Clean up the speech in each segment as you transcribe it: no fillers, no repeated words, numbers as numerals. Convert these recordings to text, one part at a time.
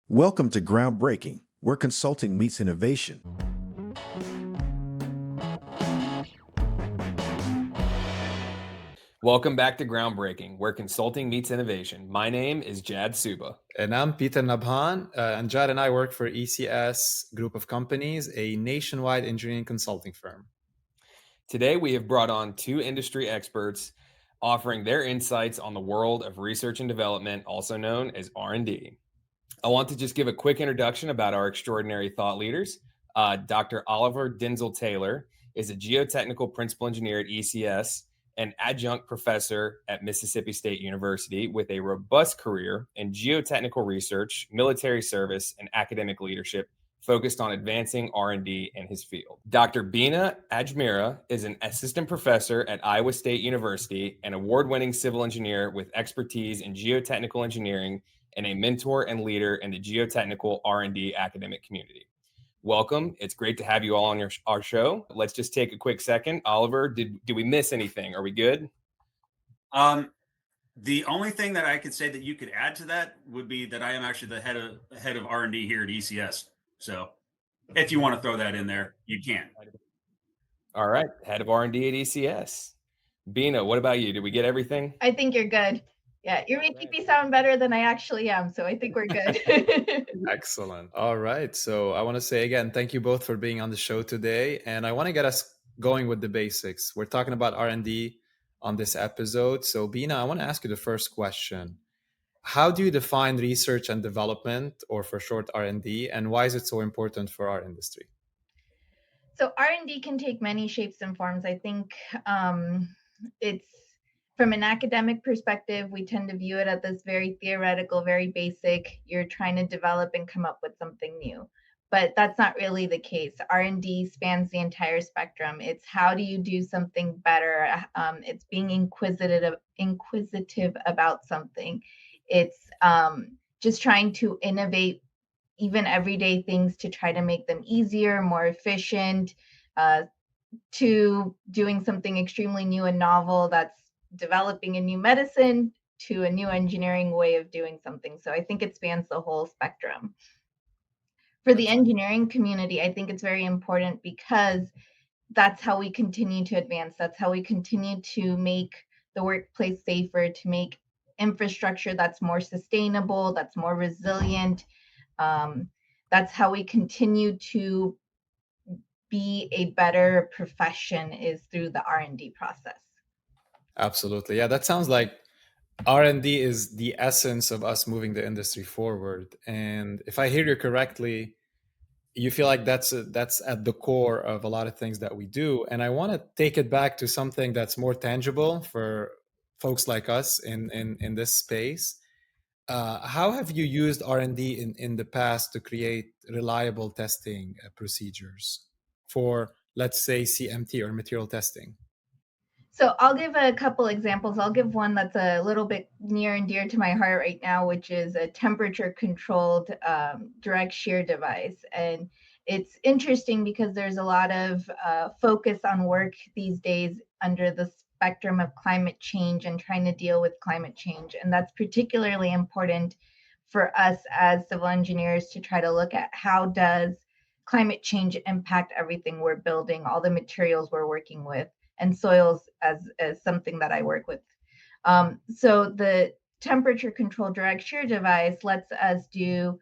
Welcome to Groundbreaking, where consulting meets innovation. Welcome back to Groundbreaking, where consulting meets innovation. My name is Jad Sobh. And I'm Peter Nabhan, and Jad and I work for ECS Group of Companies, a nationwide engineering consulting firm. Today, we have brought on two industry experts offering their insights on the world of research and development, also known as R&D. I want to just give a quick introduction about our extraordinary thought leaders. Dr. Oliver Denzel Taylor is a geotechnical principal engineer at ECS and adjunct professor at Mississippi State University with a robust career in geotechnical research, military service, and academic leadership focused on advancing R&D in his field. Dr. Beena Ajmera is an assistant professor at Iowa State University, an award-winning civil engineer with expertise in geotechnical engineering and a mentor and leader in the geotechnical R&D academic community. Welcome. It's great to have you all on our show. Let's just take a quick second. Oliver, did we miss anything? Are we good? The only thing that I could say that you could add to that would be that I am actually the head of R&D here at ECS. So if you want to throw that in there, you can. All right. Head of R&D at ECS. Beena, what about you? Did we get everything? I think you're good. Yeah, you're making me sound better than I actually am. So I think we're good. Excellent. All right. So I want to say again, thank you both for being on the show today. And I want to get us going with the basics. We're talking about R&D on this episode. So Beena, I want to ask you the first question. How do you define research and development, or for short R&D, and why is it so important for our industry? So R&D can take many shapes and forms. I think it's from an academic perspective, we tend to view it as this very theoretical, very basic. You're trying to develop and come up with something new. But that's not really the case. R&D spans the entire spectrum. It's how do you do something better? It's being inquisitive about something. It's just trying to innovate even everyday things to try to make them easier, more efficient, to doing something extremely new and novel that's developing a new medicine to a new engineering way of doing something. So I think it spans the whole spectrum. For the engineering community, I think it's very important because that's how we continue to advance. That's how we continue to make the workplace safer, to make infrastructure that's more sustainable, that's more resilient. That's how we continue to be a better profession, is through the R&D process. Absolutely. Yeah, that sounds like R&D is the essence of us moving the industry forward. And if I hear you correctly, you feel like that's at the core of a lot of things that we do. And I want to take it back to something that's more tangible for folks like us in this space. How have you used R&D in the past to create reliable testing procedures for, let's say, CMT or material testing? So I'll give a couple examples. I'll give one that's a little bit near and dear to my heart right now, which is a temperature-controlled direct shear device. And it's interesting because there's a lot of focus on work these days under the spectrum of climate change and trying to deal with climate change. And that's particularly important for us as civil engineers to try to look at how does climate change impact everything we're building, all the materials we're working with, and soils as something that I work with. So the temperature controlled direct shear device lets us do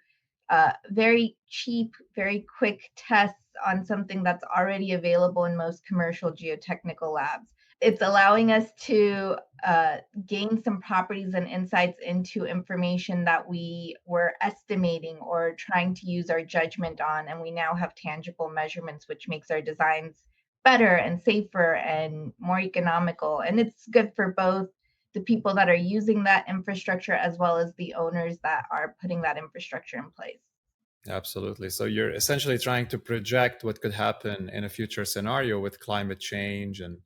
very cheap, very quick tests on something that's already available in most commercial geotechnical labs. It's allowing us to gain some properties and insights into information that we were estimating or trying to use our judgment on. And we now have tangible measurements, which makes our designs better and safer and more economical. And it's good for both the people that are using that infrastructure as well as the owners that are putting that infrastructure in place. Absolutely. So you're essentially trying to project what could happen in a future scenario with climate change. And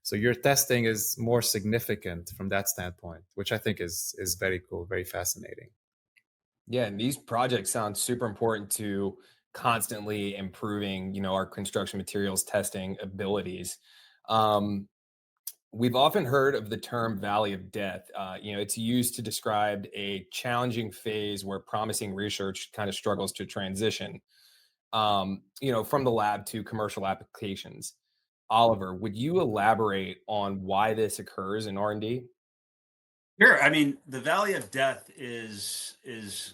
so your testing is more significant from that standpoint, which I think is very cool, very fascinating. Yeah, and these projects sound super important to constantly improving, our construction materials testing abilities. We've often heard of the term Valley of Death. It's used to describe a challenging phase where promising research kind of struggles to transition, from the lab to commercial applications. Oliver, would you elaborate on why this occurs in R&D? Sure. I mean, the Valley of Death is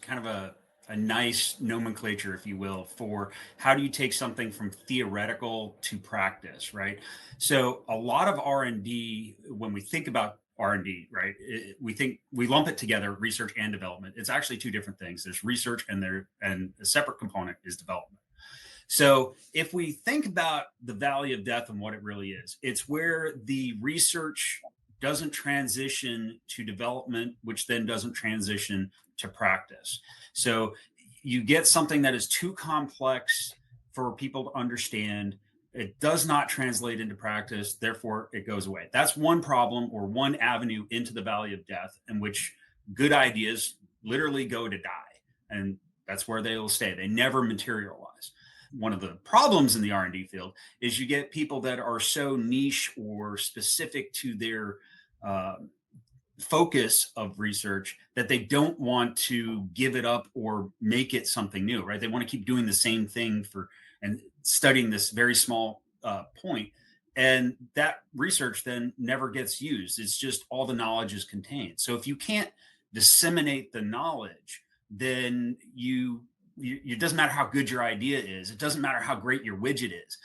kind of a nice nomenclature, if you will, for how do you take something from theoretical to practice, right? So a lot of R&D, when we think about R&D, right, we lump it together, research and development. It's actually two different things. There's research and a separate component is development. So if we think about the Valley of Death and what it really is, it's where the research doesn't transition to development, which then doesn't transition to practice. So you get something that is too complex for people to understand. It does not translate into practice, therefore it goes away. That's one problem or one avenue into the Valley of Death in which good ideas literally go to die. And that's where they will stay. They never materialize. One of the problems in the R&D field is you get people that are so niche or specific to their focus of research that they don't want to give it up or make it something new, right? They want to keep doing the same thing and studying this very small point. And that research then never gets used. It's just all the knowledge is contained. So if you can't disseminate the knowledge, then it doesn't matter how good your idea is. It doesn't matter how great your widget is.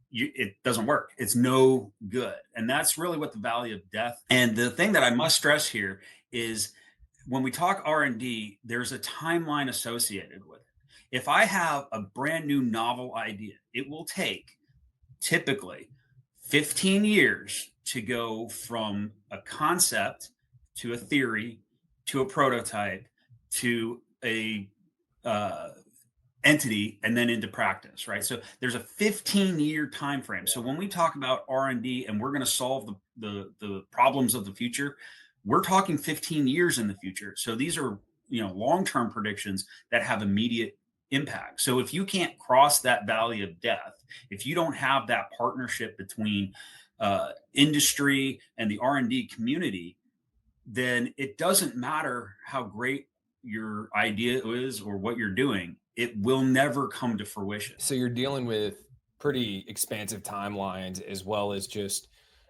It doesn't work. It's no good. And that's really what the Valley of Death. And the thing that I must stress here is when we talk R&D, there's a timeline associated with it. If I have a brand new novel idea, it will take typically 15 years to go from a concept to a theory to a prototype to a entity and then into practice, right? So there's a 15-year time frame. So when we talk about R&D and we're going to solve the problems of the future, we're talking 15 years in the future. So these are long-term predictions that have immediate impact. So if you can't cross that Valley of Death, if you don't have that partnership between industry and the R&D community, then it doesn't matter how great your idea is or what you're doing, it will never come to fruition. So you're dealing with pretty expansive timelines as well as just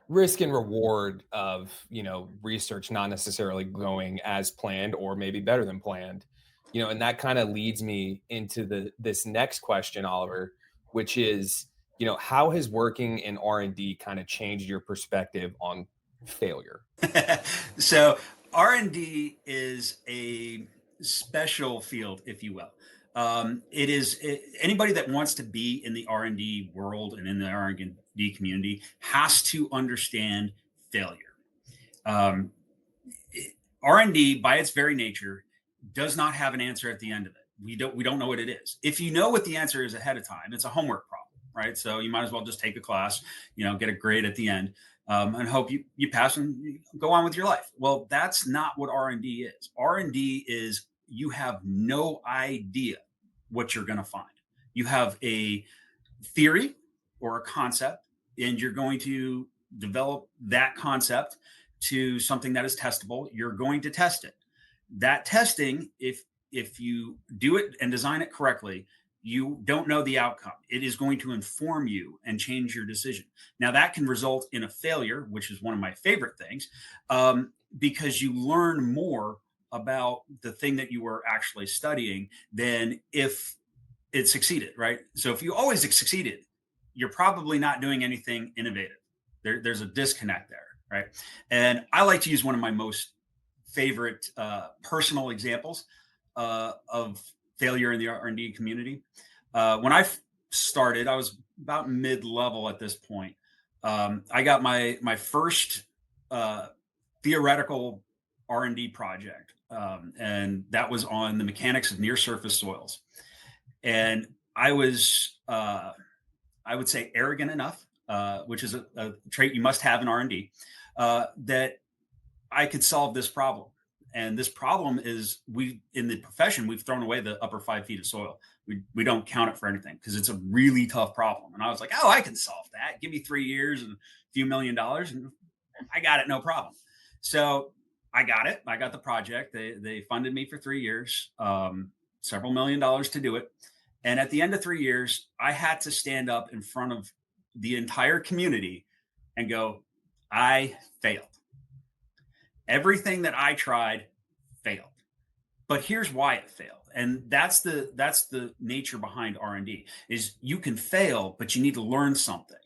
risk and reward of, research not necessarily going as planned or maybe better than planned. And that kind of leads me into this next question, Oliver, which is, how has working in R&D kind of changed your perspective on failure? So R&D is a special field, if you will. Anybody that wants to be in the R&D world and in the R&D community has to understand failure. R&D, by its very nature, does not have an answer at the end of it. We don't know what it is. If you know what the answer is ahead of time, it's a homework problem, right? So you might as well just take a class, get a grade at the end, and hope you pass and you go on with your life. Well, that's not what R&D is. R&D is you have no idea what you're going to find. You have a theory or a concept, and you're going to develop that concept to something that is testable. You're going to test it. That testing, if you do it and design it correctly, you don't know the outcome. It is going to inform you and change your decision. Now, that can result in a failure, which is one of my favorite things, because you learn more about the thing that you were actually studying than if it succeeded, right? So if you always succeeded, you're probably not doing anything innovative. There's a disconnect there, right? And I like to use one of my most favorite personal examples of failure in the R&D community. When I started, I was about mid-level at this point. I got my first theoretical R&D project, and that was on the mechanics of near-surface soils. And I was, I would say, arrogant enough, which is a trait you must have in R&D, that I could solve this problem. And this problem is in the profession, we've thrown away the upper 5 feet of soil. We don't count it for anything because it's a really tough problem. And I was like, oh, I can solve that. Give me 3 years and a few $1 million and I got it, no problem. So I got it. I got the project. They funded me for 3 years, several $1,000,000 to do it. And at the end of 3 years, I had to stand up in front of the entire community and go, I failed. Everything that I tried failed. But here's why it failed. And that's the nature behind R&D is you can fail, but you need to learn something.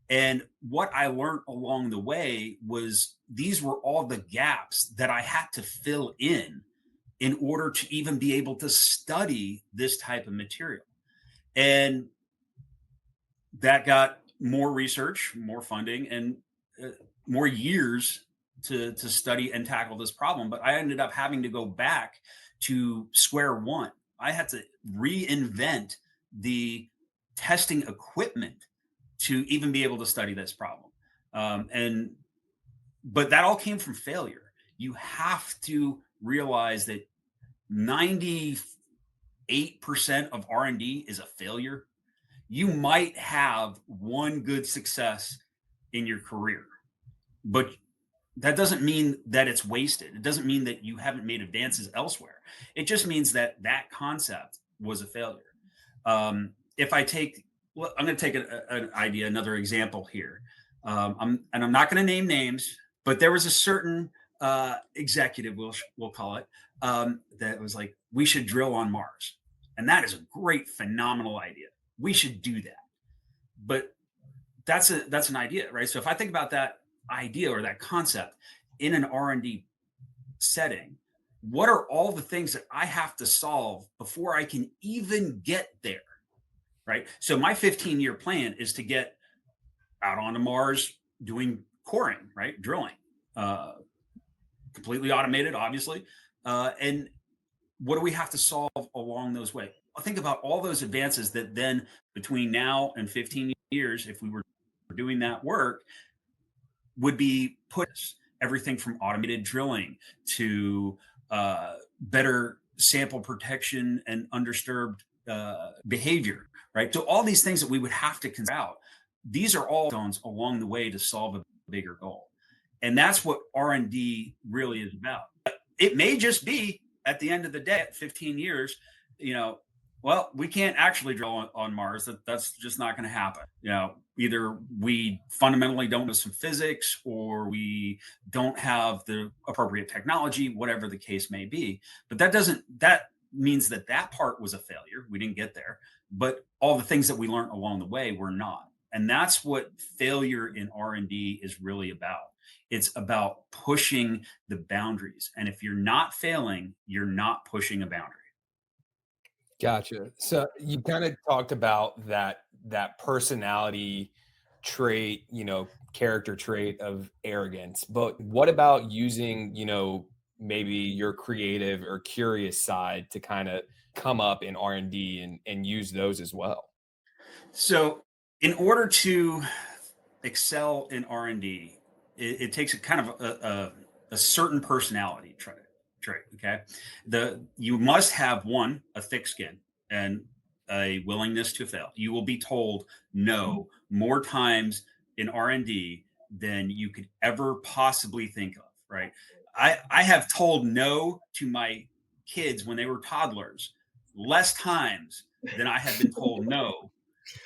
And what I learned along the way was these were all the gaps that I had to fill in order to even be able to study this type of material. And that got more research, more funding, and more years to study and tackle this problem. But I ended up having to go back to square one. I had to reinvent the testing equipment to even be able to study this problem. And but that all came from failure. You have to realize that 98% of R&D is a failure. You might have one good success in your career, but that doesn't mean that it's wasted. It doesn't mean that you haven't made advances elsewhere. It just means that that concept was a failure. If I take, well, I'm going to take an idea, another example here. I'm not going to name names, but there was a certain executive, we'll call it, that was like, we should drill on Mars. And that is a great, phenomenal idea. We should do that. But that's an idea, right? So if I think about that idea or that concept in an R&D setting, what are all the things that I have to solve before I can even get there, right? So my 15-year plan is to get out onto Mars doing coring, right? Drilling, completely automated, obviously. And what do we have to solve along those ways? Think about all those advances that then between now and 15 years, if we were doing that work, would be put everything from automated drilling to better sample protection and undisturbed behavior, right? So all these things that we would have to consider out, these are all stones along the way to solve a bigger goal. And that's what R&D really is about. It may just be at the end of the day, at 15 years, well, we can't actually drill on Mars. That's just not going to happen. Either we fundamentally don't know some physics or we don't have the appropriate technology, whatever the case may be. But that means that part was a failure. We didn't get there. But all the things that we learned along the way were not. And that's what failure in R&D is really about. It's about pushing the boundaries. And if you're not failing, you're not pushing a boundary. Gotcha. So you kind of talked about that personality trait, character trait of arrogance. But what about using, maybe your creative or curious side to kind of come up in R&D and use those as well? So in order to excel in R&D, it takes a kind of a certain personality trait. Okay, you must have a thick skin and a willingness to fail. You will be told no more times in R&D than you could ever possibly think of. Right? I have told no to my kids when they were toddlers less times than I have been told no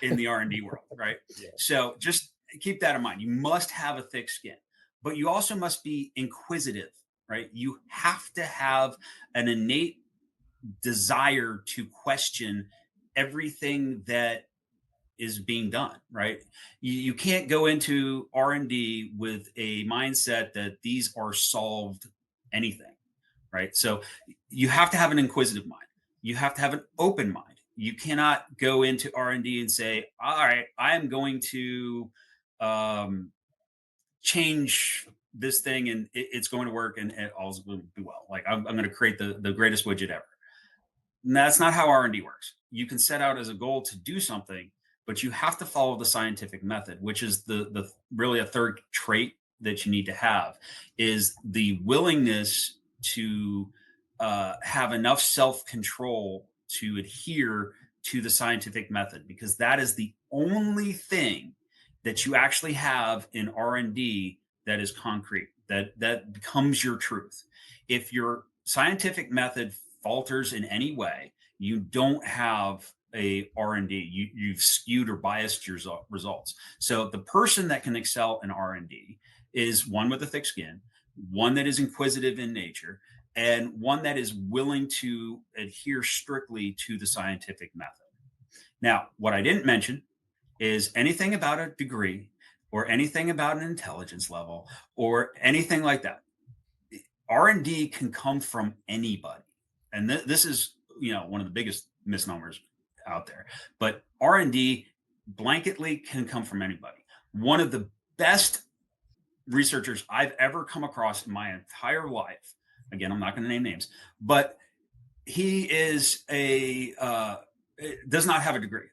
in the R&D world. Right? Yeah. So just keep that in mind. You must have a thick skin, but you also must be inquisitive. Right? You have to have an innate desire to question everything that is being done. Right? You can't go into R&D with a mindset that these are solved anything. Right? So you have to have an inquisitive mind. You have to have an open mind. You cannot go into R&D and say, all right, I am going to change this thing and it's going to work and it all will be well. Like I'm going to create the greatest widget ever. And that's not how R&D works. You can set out as a goal to do something, but you have to follow the scientific method, which is the really a third trait that you need to have is the willingness to have enough self-control to adhere to the scientific method, because that is the only thing that you actually have in R&D that is concrete, that becomes your truth. If your scientific method falters in any way, you don't have a R&D. You've skewed or biased your results. So the person that can excel in R&D is one with a thick skin, one that is inquisitive in nature, and one that is willing to adhere strictly to the scientific method. Now, what I didn't mention is anything about a degree or anything about an intelligence level or anything like that. R&D can come from anybody. And this is, one of the biggest misnomers out there. But R&D blanketly can come from anybody. One of the best researchers I've ever come across in my entire life, again, I'm not going to name names, but he is does not have a degree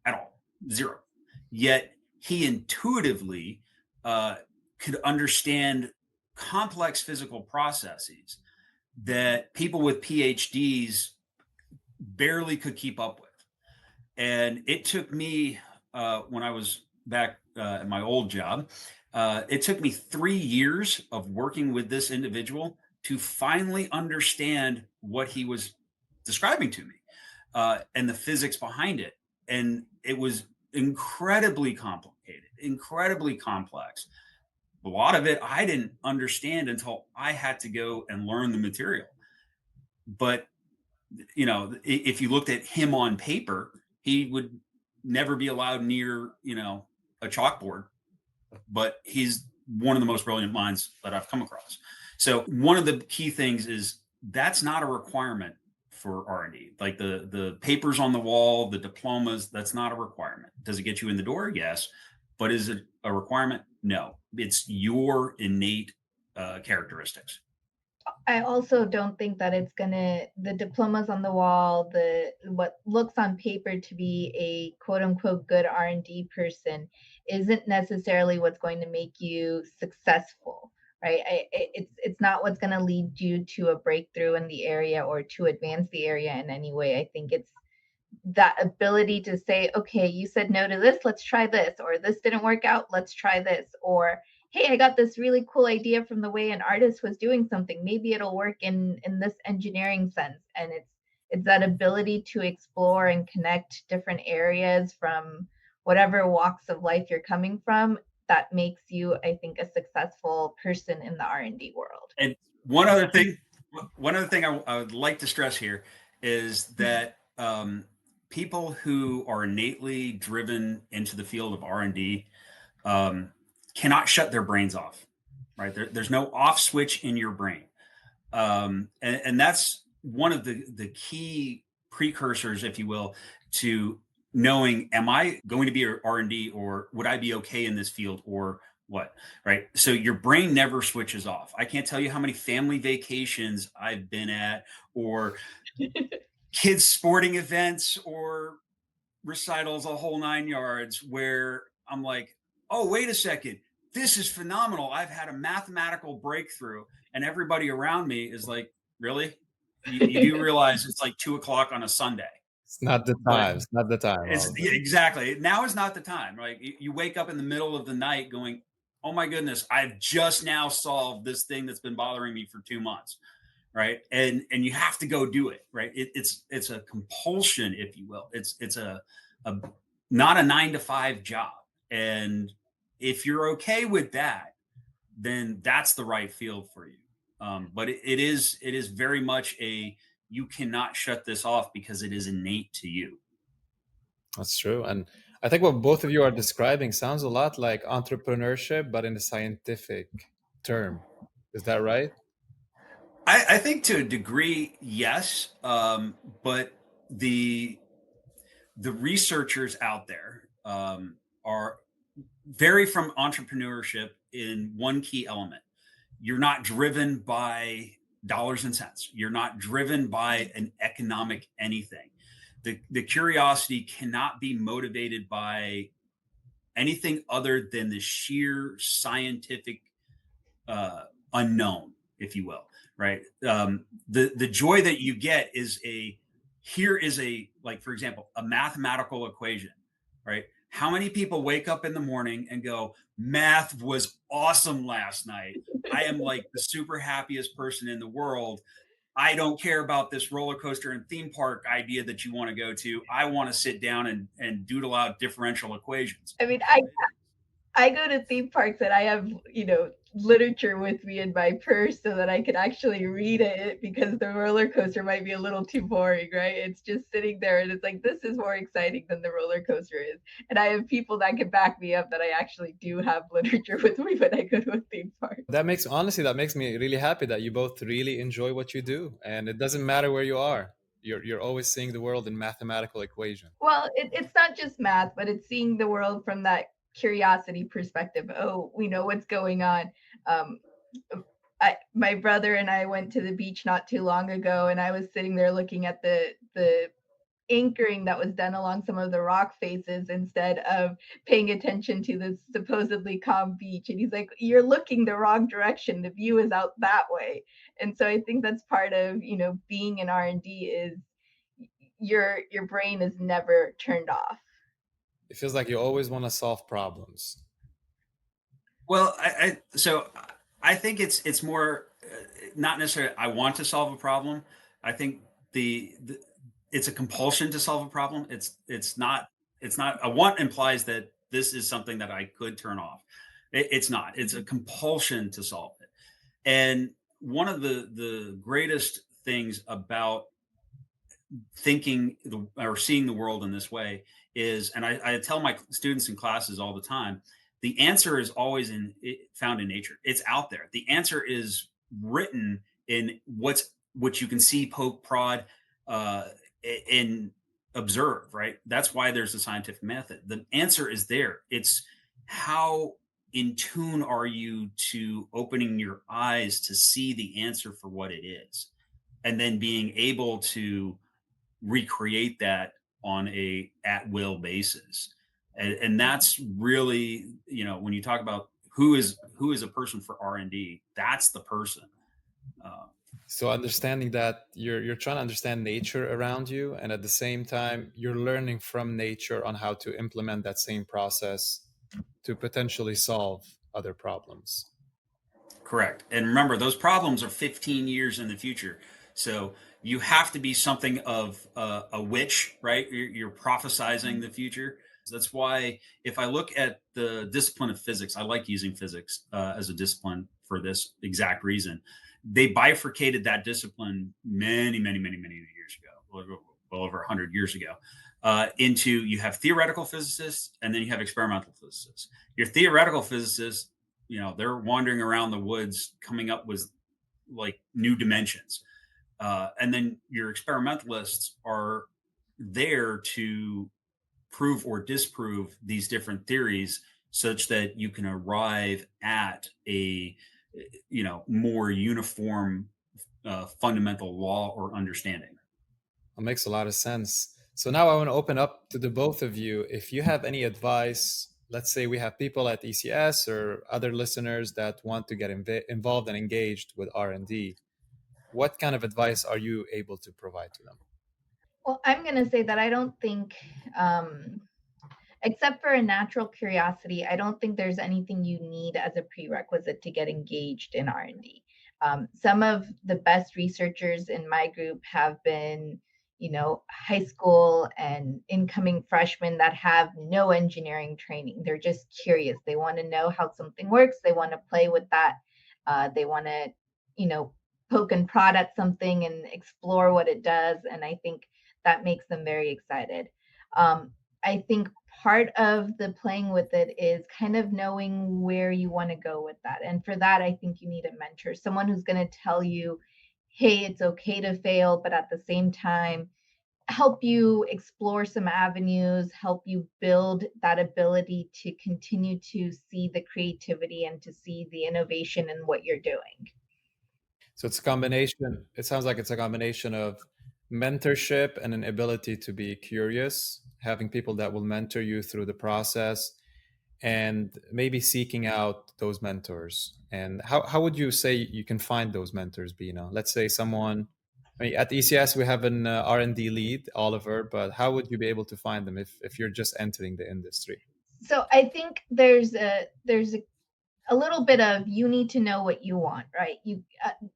at all, zero. Yet he intuitively could understand complex physical processes that people with PhDs barely could keep up with. And it took me, when I was back at my old job, it took me 3 years of working with this individual to finally understand what he was describing to me and the physics behind it. And it was incredibly complicated, incredibly complex. A lot of it I didn't understand until I had to go and learn the material. But, if you looked at him on paper, he would never be allowed near, a chalkboard. But he's one of the most brilliant minds that I've come across. So one of the key things is that's not a requirement for R&D. Like the papers on the wall, the diplomas, that's not a requirement. Does it get you in the door? Yes. But is it a requirement? No. It's your innate characteristics. I also don't think that the diplomas on the wall, what looks on paper to be a quote unquote good R&D person isn't necessarily what's going to make you successful, right? It's not what's going to lead you to a breakthrough in the area or to advance the area in any way. I think it's that ability to say, okay, you said no to this, let's try this, or this didn't work out, let's try this, or hey, I got this really cool idea from the way an artist was doing something. Maybe it'll work in this engineering sense. And it's that ability to explore and connect different areas from whatever walks of life you're coming from that makes you, I think, a successful person in the R&D world. And one other thing I would like to stress here is that people who are innately driven into the field of R&D cannot shut their brains off, right? There's no off switch in your brain. And that's one of the key precursors, if you will, to knowing, am I going to be an R&D or would I be okay in this field or what, right? So your brain never switches off. I can't tell you how many family vacations I've been at or kids sporting events or recitals, a whole 9 yards, where I'm like, oh, wait a second, this is phenomenal. I've had a mathematical breakthrough. And everybody around me is like, really? You do realize it's like 2:00 on a Sunday. It's not the time. It's not the time. Exactly. Now is not the time. Right? You wake up in the middle of the night going, oh my goodness, I've just now solved this thing that's been bothering me for 2 months. Right. And you have to go do it. Right. It's a compulsion, if you will. It's a not a 9-to-5 job. And if you're okay with that, then that's the right field for you. But it is very much you cannot shut this off because it is innate to you. That's true. And I think what both of you are describing sounds a lot like entrepreneurship, but in a scientific term. Is that right? I think to a degree, yes. But the researchers out there are vary from entrepreneurship in one key element. You're not driven by dollars and cents. You're not driven by an economic anything. The curiosity cannot be motivated by anything other than the sheer scientific unknown, if you will, right? The joy that you get is here is like, for example, a mathematical equation, right? How many people wake up in the morning and go, math was awesome last night? I am like the super happiest person in the world. I don't care about this roller coaster and theme park idea that you want to go to. I want to sit down and doodle out differential equations. I mean, I go to theme parks and I have, literature with me in my purse so that I can actually read it, because the roller coaster might be a little too boring, right? It's just sitting there and it's like, this is more exciting than the roller coaster is. And I have people that can back me up that I actually do have literature with me when I go to a theme park. That makes me really happy that you both really enjoy what you do, and it doesn't matter where you are. You're always seeing the world in mathematical equation. Well, it's not just math, but it's seeing the world from that curiosity perspective. Oh, we know what's going on. Um, my brother and I went to the beach not too long ago, and I was sitting there looking at the anchoring that was done along some of the rock faces instead of paying attention to the supposedly calm beach. And he's like, "You're looking the wrong direction. The view is out that way." And so I think that's part of being in R&D is your brain is never turned off. It feels like you always want to solve problems. Well, I think it's more not necessarily I want to solve a problem. I think the it's a compulsion to solve a problem. It's not a want implies that this is something that I could turn off. It's not. It's a compulsion to solve it. And one of the greatest things about or seeing the world in this way is, and I tell my students in classes all the time, the answer is always found in nature. It's out there. The answer is written in what you can see, poke, prod, uh, and observe. Right. That's why there's a scientific method. The answer is there. It's how in tune are you to opening your eyes to see the answer for what it is, and then being able to recreate that on a at will basis. And that's really, when you talk about who is a person for R&D, that's the person. So understanding that you're trying to understand nature around you, and at the same time you're learning from nature on how to implement that same process to potentially solve other problems. Correct. And remember, those problems are 15 years in the future. So you have to be something of a witch, right? You're prophesizing the future. That's why if I look at the discipline of physics, I like using physics as a discipline for this exact reason. They bifurcated that discipline many, many, many, many years ago, well over 100 years ago, into you have theoretical physicists and then you have experimental physicists. Your theoretical physicists, they're wandering around the woods coming up with like new dimensions. And then your experimentalists are there to prove or disprove these different theories such that you can arrive at a more uniform fundamental law or understanding. That makes a lot of sense. So now I want to open up to the both of you. If you have any advice, let's say we have people at ECS or other listeners that want to get involved and engaged with R&D, what kind of advice are you able to provide to them? Well, I'm going to say that I don't think, except for a natural curiosity, I don't think there's anything you need as a prerequisite to get engaged in R&D. Some of the best researchers in my group have been, high school and incoming freshmen that have no engineering training. They're just curious. They want to know how something works. They want to play with that. They want to, poke and prod at something and explore what it does. And I think that makes them very excited. I think part of the playing with it is kind of knowing where you want to go with that. And for that, I think you need a mentor, someone who's going to tell you, hey, it's okay to fail, but at the same time, help you explore some avenues, help you build that ability to continue to see the creativity and to see the innovation in what you're doing. So it's a combination. It sounds like it's a combination of mentorship and an ability to be curious, having people that will mentor you through the process, and maybe seeking out those mentors. And how would you say you can find those mentors, Beena? Let's say someone I mean, at ECS, we have an R&D lead, Oliver, but how would you be able to find them if you're just entering the industry? So I think there's a little bit of, you need to know what you want, right?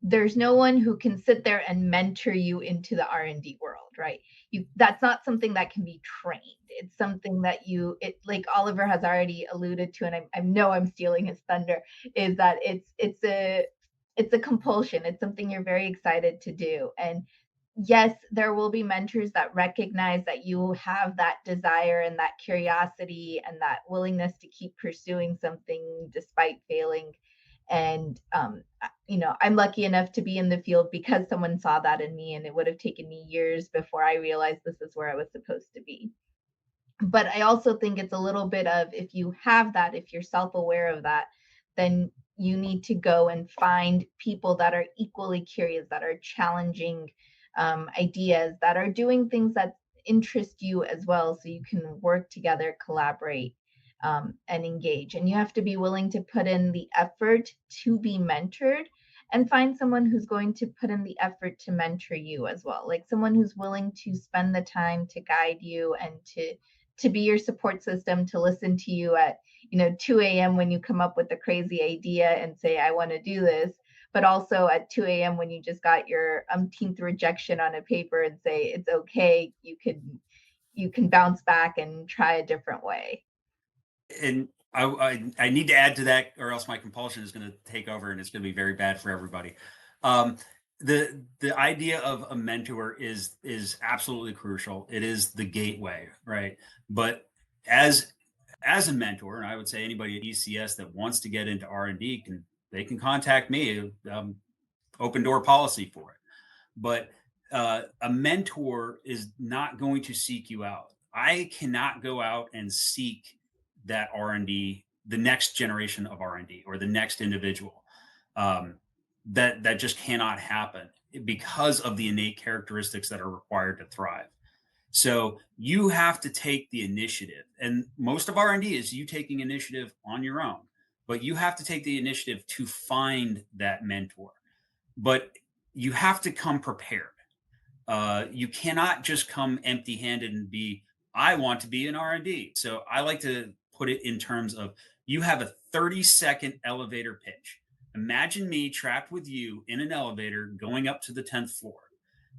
There's no one who can sit there and mentor you into the R&D world, right? That's not something that can be trained. It's something that like Oliver has already alluded to, and I know I'm stealing his thunder, is that it's a compulsion. It's something you're very excited to do. And yes, there will be mentors that recognize that you have that desire and that curiosity and that willingness to keep pursuing something despite failing. And, I'm lucky enough to be in the field because someone saw that in me, and it would have taken me years before I realized this is where I was supposed to be. But I also think it's a little bit of, if you have that, if you're self-aware of that, then you need to go and find people that are equally curious, that are challenging ideas, that are doing things that interest you as well, so you can work together, collaborate, and engage. And you have to be willing to put in the effort to be mentored, and find someone who's going to put in the effort to mentor you as well, like someone who's willing to spend the time to guide you and to be your support system, to listen to you at 2 a.m. when you come up with a crazy idea and say, I want to do this, but also at 2 a.m. when you just got your umpteenth rejection on a paper and say, it's okay, you can bounce back and try a different way. And I need to add to that, or else my compulsion is going to take over and it's going to be very bad for everybody. The idea of a mentor is absolutely crucial. It is the gateway, right? But as a mentor, and I would say anybody at ECS that wants to get into R&D can contact me. Open door policy for it. But a mentor is not going to seek you out. I cannot go out and seek that R&D, the next generation of R&D, or the next individual. That just cannot happen because of the innate characteristics that are required to thrive. So you have to take the initiative, and most of R&D is you taking initiative on your own, but you have to take the initiative to find that mentor. But you have to come prepared. You cannot just come empty-handed and I want to be in R&D. So I like to put it in terms of, you have a 30-second elevator pitch. Imagine me trapped with you in an elevator going up to the 10th floor.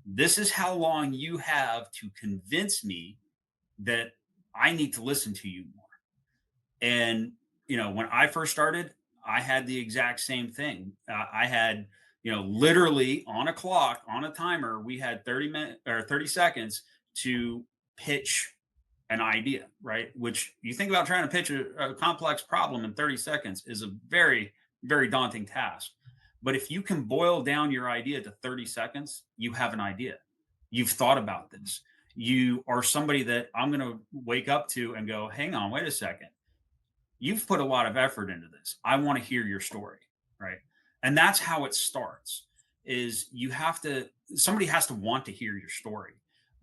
This is how long you have to convince me that I need to listen to you more. And, when I first started, I had the exact same thing. I had, literally on a clock, on a timer, we had 30 seconds to pitch an idea, right? Which, you think about trying to pitch a complex problem in 30 seconds is a very, very daunting task. But if you can boil down your idea to 30 seconds, you have an idea. You've thought about this. You are somebody that I'm going to wake up to and go, hang on, wait a second. You've put a lot of effort into this. I want to hear your story, right? And that's how it starts, is somebody has to want to hear your story.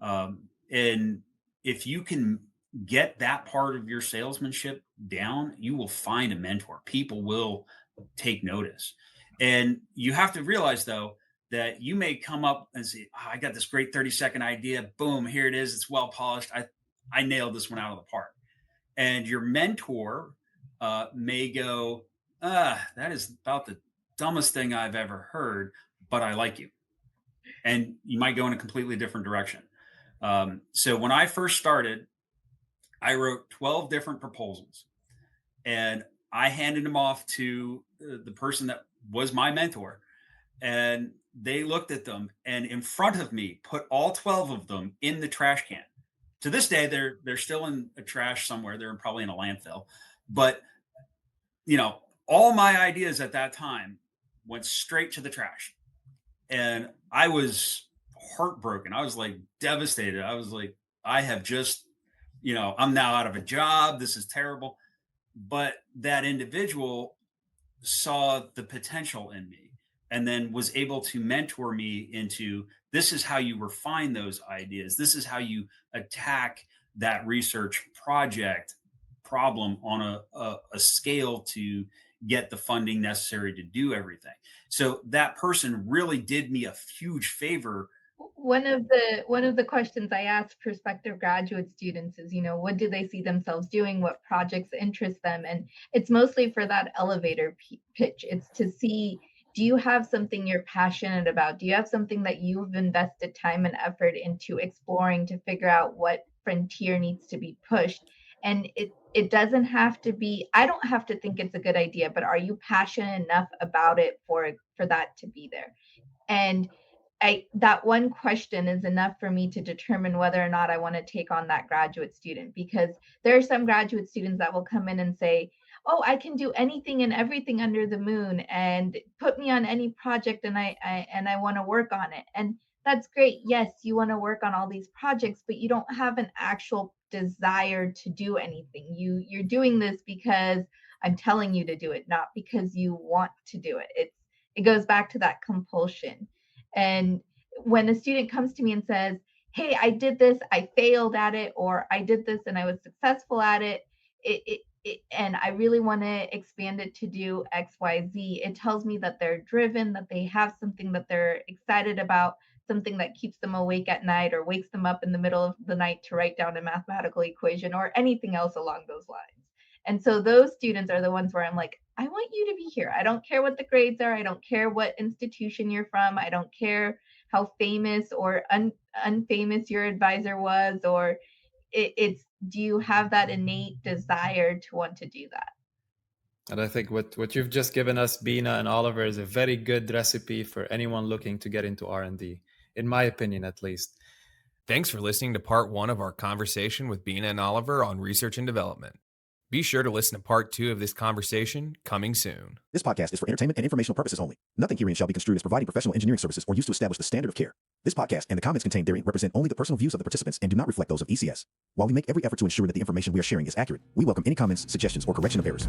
And if you can get that part of your salesmanship down, you will find a mentor. People will take notice. And you have to realize, though, that you may come up and say, I got this great 30-second idea. Boom, here it is. It's well polished. I nailed this one out of the park. And your mentor may go, that is about the dumbest thing I've ever heard, but I like you. And you might go in a completely different direction. So when I first started, I wrote 12 different proposals, and I handed them off to the person that was my mentor. And they looked at them, and in front of me put all 12 of them in the trash can. To this day, they're still in a trash somewhere. They're probably in a landfill. But, all my ideas at that time went straight to the trash. And I was heartbroken. I was like devastated. I was like, I have just, I'm now out of a job. This is terrible. But that individual saw the potential in me, and then was able to mentor me into, this is how you refine those ideas. This is how you attack that research project problem on a scale to get the funding necessary to do everything. So that person really did me a huge favor One of the questions I ask prospective graduate students is, what do they see themselves doing? What projects interest them? And it's mostly for that elevator pitch. It's to see, do you have something you're passionate about? Do you have something that you've invested time and effort into exploring to figure out what frontier needs to be pushed? And it doesn't have to be, I don't have to think it's a good idea, but are you passionate enough about it for that to be there? And that one question is enough for me to determine whether or not I want to take on that graduate student, because there are some graduate students that will come in and say, "Oh, I can do anything and everything under the moon, and put me on any project, and I want to work on it." And that's great. Yes, you want to work on all these projects, but you don't have an actual desire to do anything. You're doing this because I'm telling you to do it, not because you want to do it. It goes back to that compulsion. And when a student comes to me and says, "Hey, I did this, I failed at it," or "I did this and I was successful at it, and I really want to expand it to do XYZ," it tells me that they're driven, that they have something that they're excited about, something that keeps them awake at night or wakes them up in the middle of the night to write down a mathematical equation or anything else along those lines. And so those students are the ones where I'm like, I want you to be here. I don't care what the grades are. I don't care what institution you're from. I don't care how famous or unfamous your advisor was, or it's, do you have that innate desire to want to do that? And I think what you've just given us, Beena and Oliver, is a very good recipe for anyone looking to get into R&D, in my opinion, at least. Thanks for listening to part 1 of our conversation with Beena and Oliver on research and development. Be sure to listen to part 2 of this conversation coming soon. This podcast is for entertainment and informational purposes only. Nothing herein shall be construed as providing professional engineering services or used to establish the standard of care. This podcast and the comments contained therein represent only the personal views of the participants and do not reflect those of ECS. While we make every effort to ensure that the information we are sharing is accurate, we welcome any comments, suggestions, or correction of errors.